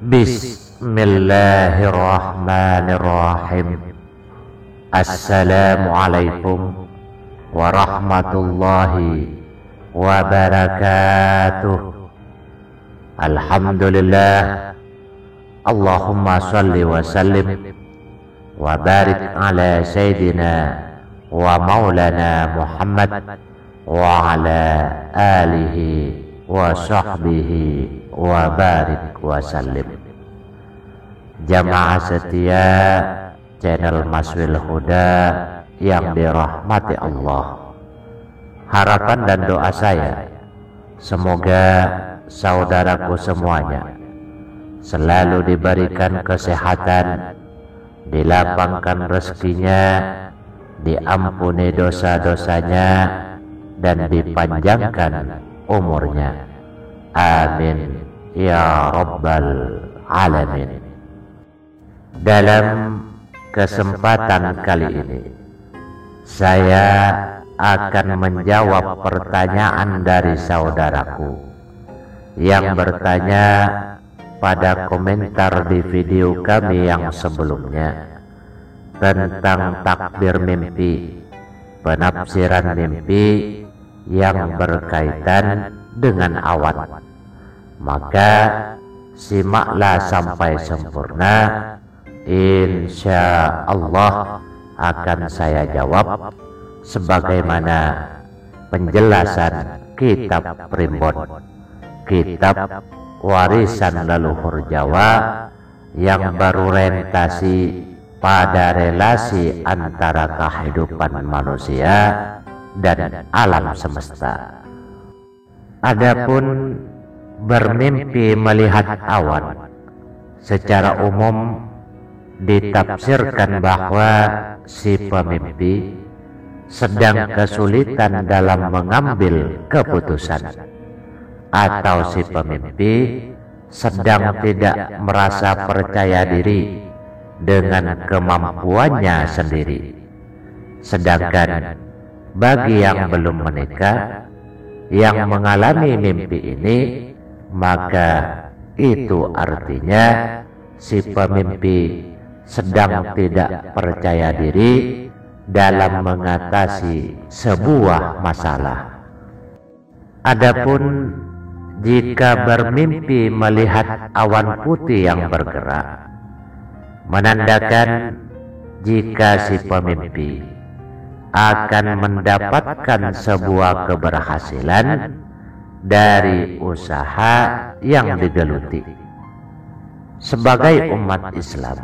Bismillahirrahmanirrahim. Assalamualaikum warahmatullahi wabarakatuh. Alhamdulillah. Allahumma salli wa sallim wa barik ala sayyidina wa maulana Muhammad wa ala alihi wa sahbihi wa barik wa sallim. Jamaah setia channel Maswil Huda yang dirahmati Allah, harapan dan doa saya semoga saudaraku semuanya selalu diberikan kesehatan, dilapangkan rezekinya, diampuni dosa-dosanya, dan dipanjangkan umurnya. Amin ya rabbal alamin. Dalam kesempatan kali ini saya akan menjawab pertanyaan dari saudaraku yang bertanya pada komentar di video kami yang sebelumnya tentang takbir mimpi, penafsiran mimpi yang berkaitan dengan awan. Maka simaklah sampai sempurna, insya Allah akan saya jawab sebagaimana penjelasan kitab Primbon, kitab warisan leluhur Jawa yang berorientasi pada relasi antara kehidupan manusia dan alam semesta. Adapun bermimpi melihat awan, secara umum ditafsirkan bahwa si pemimpi sedang kesulitan dalam mengambil keputusan, atau si pemimpi sedang tidak merasa percaya diri dengan kemampuannya sendiri. Sedangkan bagi yang belum menikah yang mengalami mimpi ini, maka itu artinya si pemimpi sedang tidak percaya diri dalam mengatasi sebuah masalah. Adapun jika bermimpi melihat awan putih yang bergerak, menandakan jika si pemimpi akan mendapatkan sebuah keberhasilan dari usaha yang digeluti. Sebagai umat Islam,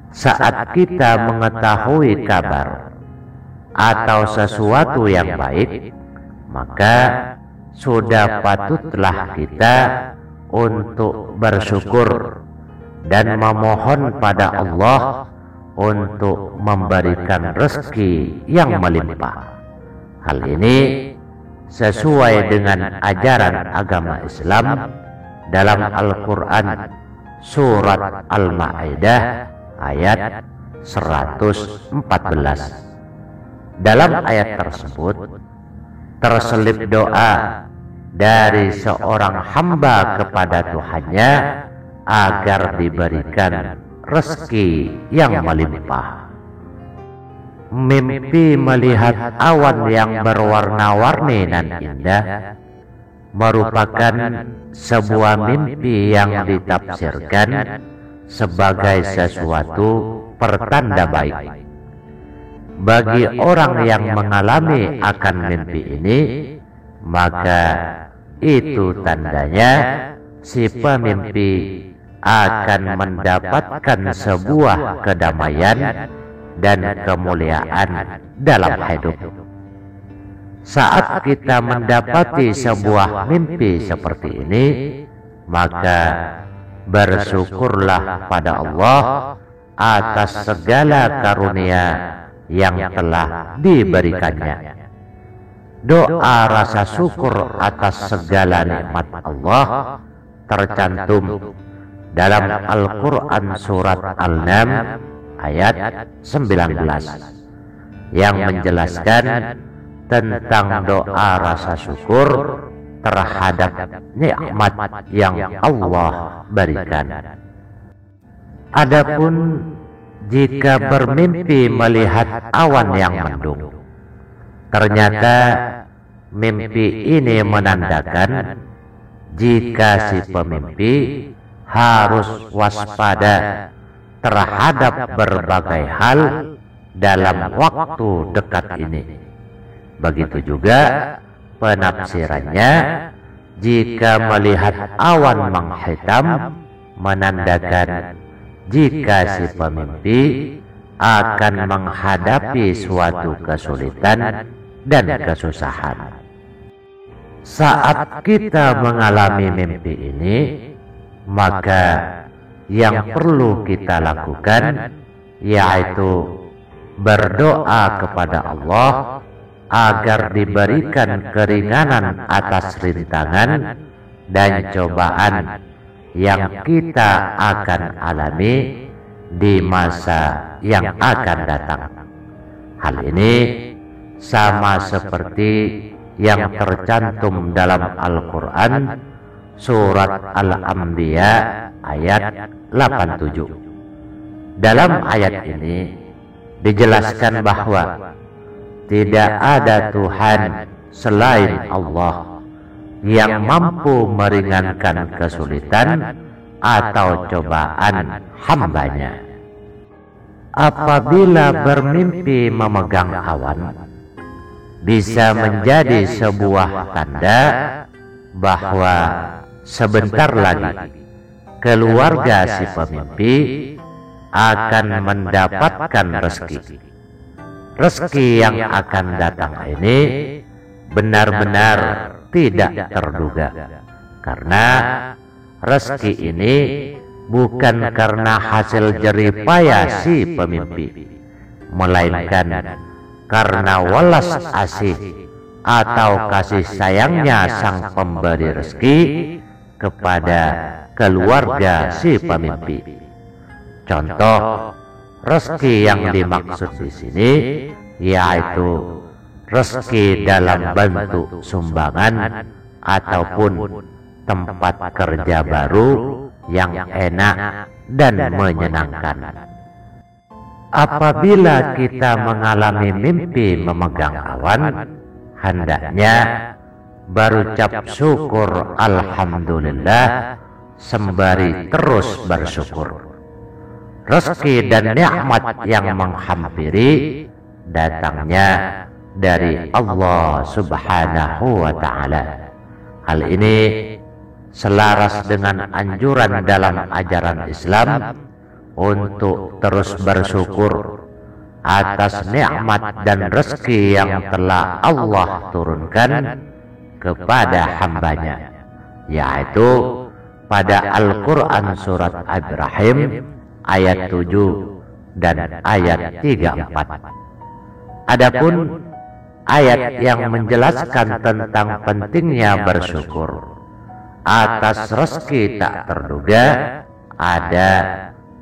saat kita mengetahui kabar atau sesuatu yang baik, maka sudah patutlah kita untuk bersyukur dan memohon pada Allah untuk memberikan rezeki yang melimpah. Hal ini sesuai dengan ajaran agama Islam dalam Al-Quran surat Al-Ma'idah ayat 114. Dalam ayat tersebut terselip doa dari seorang hamba kepada Tuhannya agar diberikan rezeki yang melimpah. Mimpi melihat awan yang berwarna-warni dan indah merupakan sebuah mimpi yang ditafsirkan sebagai sesuatu pertanda baik. Bagi orang yang mengalami akan mimpi ini, maka itu tandanya si pemimpi akan mendapatkan sebuah kedamaian dan kemuliaan dalam hidup. Saat kita mendapati sebuah mimpi seperti ini, maka bersyukurlah pada Allah atas segala karunia yang telah diberikannya. Doa rasa syukur atas segala nikmat Allah tercantum dalam Al-Quran surat Al-Nam ayat 19 yang menjelaskan tentang doa rasa syukur terhadap nikmat yang Allah berikan. Adapun jika bermimpi melihat awan yang mendung, ternyata mimpi ini menandakan jika si pemimpi harus waspada terhadap berbagai hal dalam waktu dekat ini. Begitu juga penafsirannya, jika melihat awan menghitam menandakan jika si pemimpi akan menghadapi suatu kesulitan dan kesusahan. Saat kita mengalami mimpi ini, maka yang perlu kita lakukan yaitu berdoa kepada Allah agar diberikan keringanan atas rintangan dan cobaan yang kita akan alami di masa yang akan datang. Hal ini sama seperti yang tercantum dalam Al-Quran surat Al-Anbiya ayat 87. Dalam ayat ini dijelaskan bahwa tidak ada Tuhan selain Allah yang mampu meringankan kesulitan atau cobaan hambanya. Apabila bermimpi memegang awan, bisa menjadi sebuah tanda bahwa sebentar lagi keluarga si pemimpi akan mendapatkan rezeki. Rezeki yang akan datang ini benar-benar tidak terduga, karena rezeki ini bukan karena hasil jerih payah si pemimpi, melainkan karena welas asih atau kasih sayangnya sang pemberi rezeki kepada keluarga si pemimpi. Contoh rezeki yang dimaksud di sini yaitu rezeki dalam bentuk sumbangan ataupun tempat kerja baru yang enak dan menyenangkan. Apabila kita mengalami mimpi memegang awan, hendaknya berucap syukur alhamdulillah sembari terus bersyukur. Rezeki dan nikmat yang menghampiri datangnya dari Allah Subhanahu wa ta'ala. Hal ini selaras dengan anjuran dalam ajaran Islam untuk terus bersyukur atas nikmat dan rezeki yang telah Allah turunkan kepada hambanya, yaitu pada Al-Quran surat Ibrahim ayat 7 dan ayat 34. Adapun ayat yang menjelaskan tentang pentingnya bersyukur atas rezeki tak terduga ada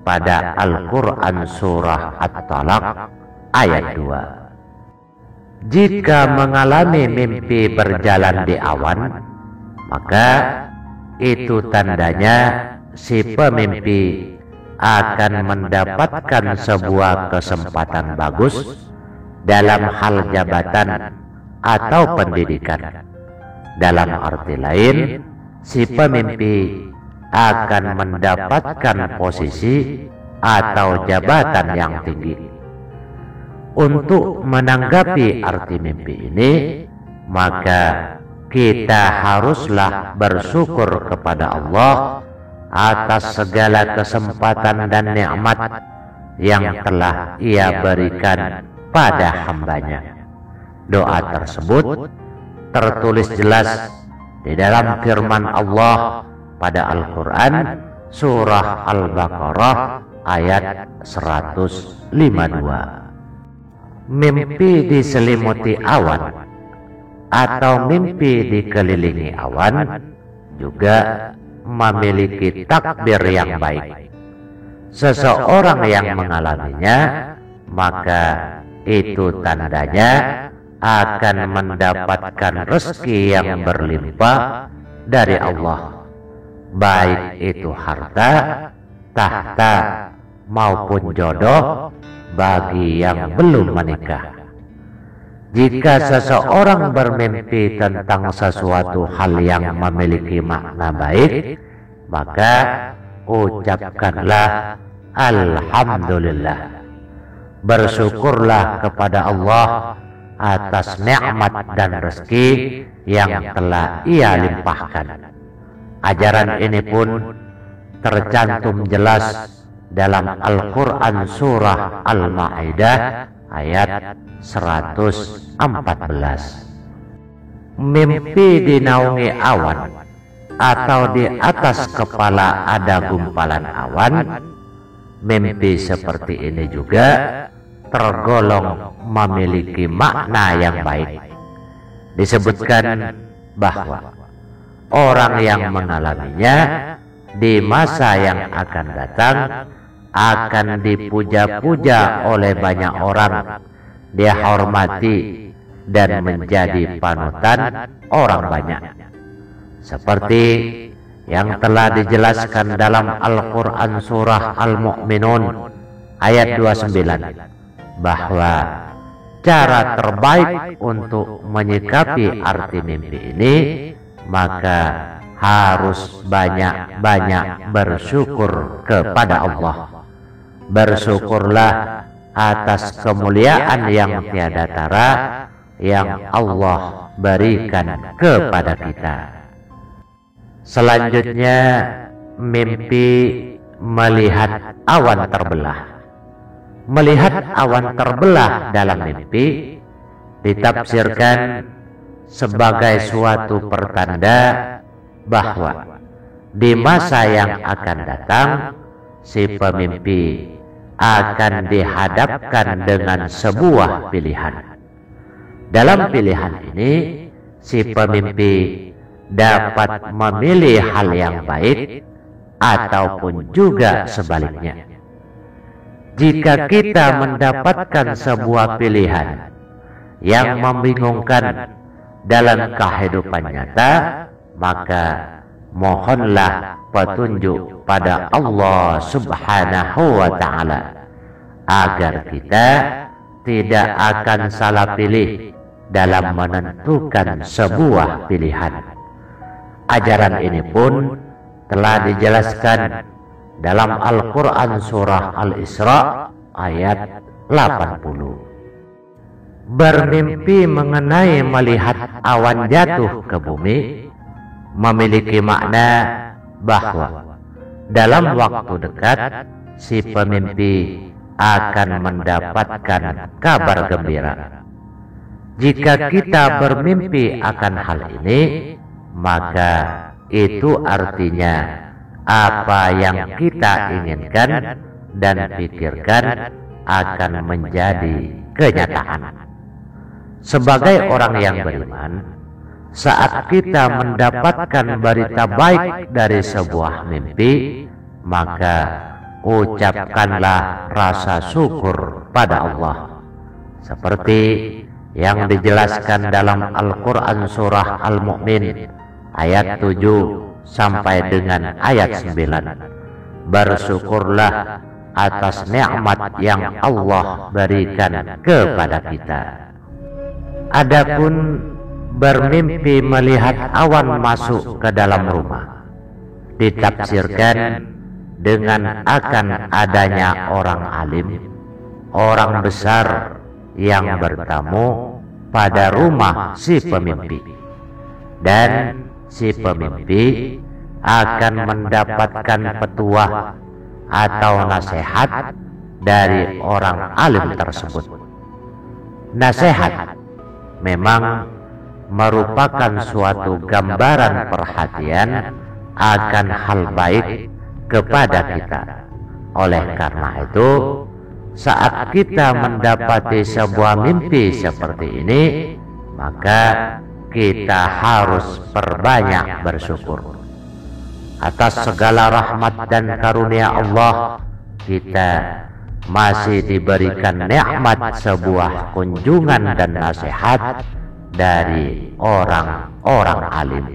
pada Al-Quran surah At-Talaq ayat 2. Jika mengalami mimpi berjalan di awan, maka itu tandanya si pemimpi akan mendapatkan sebuah kesempatan bagus dalam hal jabatan atau pendidikan. Dalam arti lain, si pemimpi akan mendapatkan posisi atau jabatan yang tinggi. Untuk menanggapi arti mimpi ini, maka kita haruslah bersyukur kepada Allah atas segala kesempatan dan nikmat yang telah Ia berikan pada hambanya. Doa tersebut tertulis jelas di dalam firman Allah pada Al-Quran surah Al-Baqarah ayat 152. Mimpi diselimuti awan atau mimpi dikelilingi awan juga memiliki takbir yang baik. Seseorang yang mengalaminya, maka itu tandanya akan mendapatkan rezeki yang berlimpah dari Allah, baik itu harta, tahta, maupun jodoh bagi yang belum menikah. Jika seseorang bermimpi tentang sesuatu hal yang memiliki makna baik, maka ucapkanlah alhamdulillah. Bersyukurlah kepada Allah atas nikmat dan rezeki yang telah Ia limpahkan. Ajaran ini pun tercantum jelas dalam Al-Quran surah Al-Ma'idah ayat 114. Mimpi dinaungi awan atau di atas kepala ada gumpalan awan, mimpi seperti ini juga tergolong memiliki makna yang baik. Disebutkan bahwa orang yang mengalaminya di masa yang akan datang akan dipuja-puja oleh banyak orang, dihormati dan menjadi panutan orang banyak, seperti yang telah dijelaskan dalam Al-Quran surah Al-Mu'minun ayat 29, bahwa cara terbaik untuk menyikapi arti mimpi ini maka harus banyak-banyak bersyukur kepada Allah. Bersyukurlah atas kemuliaan yang tiada tara yang Allah berikan kepada kita. Selanjutnya, mimpi melihat awan terbelah. Melihat awan terbelah dalam mimpi ditafsirkan sebagai suatu pertanda bahwa di masa yang akan datang si pemimpi akan dihadapkan dengan sebuah pilihan. Dalam pilihan ini si pemimpi dapat memilih hal yang baik ataupun juga sebaliknya. Jika kita mendapatkan sebuah pilihan yang membingungkan dalam kehidupan nyata, maka mohonlah petunjuk pada Allah Subhanahu wa Ta'ala agar kita tidak akan salah pilih dalam menentukan sebuah pilihan. Ajaran ini pun telah dijelaskan dalam Al-Quran surah Al-Isra ayat 80. Bermimpi mengenai melihat awan jatuh ke bumi memiliki makna bahwa dalam waktu dekat si pemimpi akan mendapatkan kabar gembira. Jika kita bermimpi akan hal ini, maka itu artinya apa yang kita inginkan dan pikirkan akan menjadi kenyataan. Sebagai orang yang beriman, saat kita mendapatkan berita baik dari sebuah mimpi, maka ucapkanlah rasa syukur pada Allah, seperti yang dijelaskan dalam Al-Quran surah Al-Mu'min ayat 7 sampai dengan ayat 9. Bersyukurlah atas nikmat yang Allah berikan kepada kita. Adapun bermimpi melihat awan masuk ke dalam rumah ditafsirkan dengan akan adanya orang alim, orang besar yang bertamu pada rumah si pemimpi, dan si pemimpi akan mendapatkan petuah atau nasihat dari orang alim tersebut. Nasihat memang merupakan suatu gambaran perhatian akan hal baik kepada kita. Oleh karena itu, saat kita mendapati sebuah mimpi seperti ini, maka kita harus perbanyak bersyukur atas segala rahmat dan karunia Allah. Kita masih diberikan nikmat sebuah kunjungan dan nasihat dari orang-orang alim.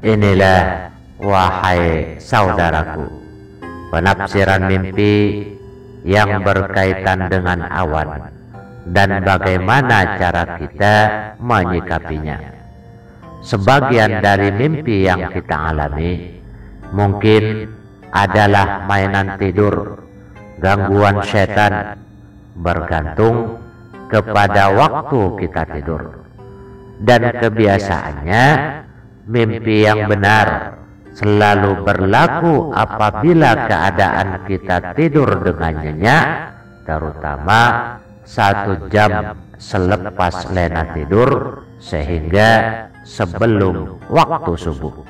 Inilah, wahai saudaraku, penafsiran mimpi yang berkaitan dengan awan dan bagaimana cara kita menyikapinya. Sebagian dari mimpi yang kita alami mungkin adalah mainan tidur, gangguan setan, bergantung kepada waktu kita tidur. Dan kebiasaannya, mimpi yang benar selalu berlaku apabila keadaan kita tidur dengan nyenyak, terutama 1 jam selepas lena tidur sehingga sebelum waktu subuh.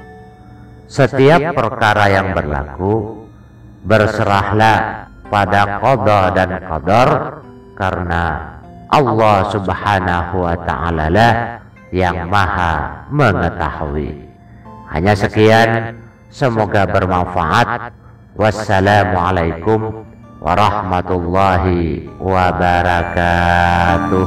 Setiap perkara yang berlaku, berserahlah pada qada dan qadar, karena Allah subhanahu wa ta'ala lah yang maha mengetahui. Hanya sekian, semoga bermanfaat. Wassalamualaikum warahmatullahi wabarakatuh.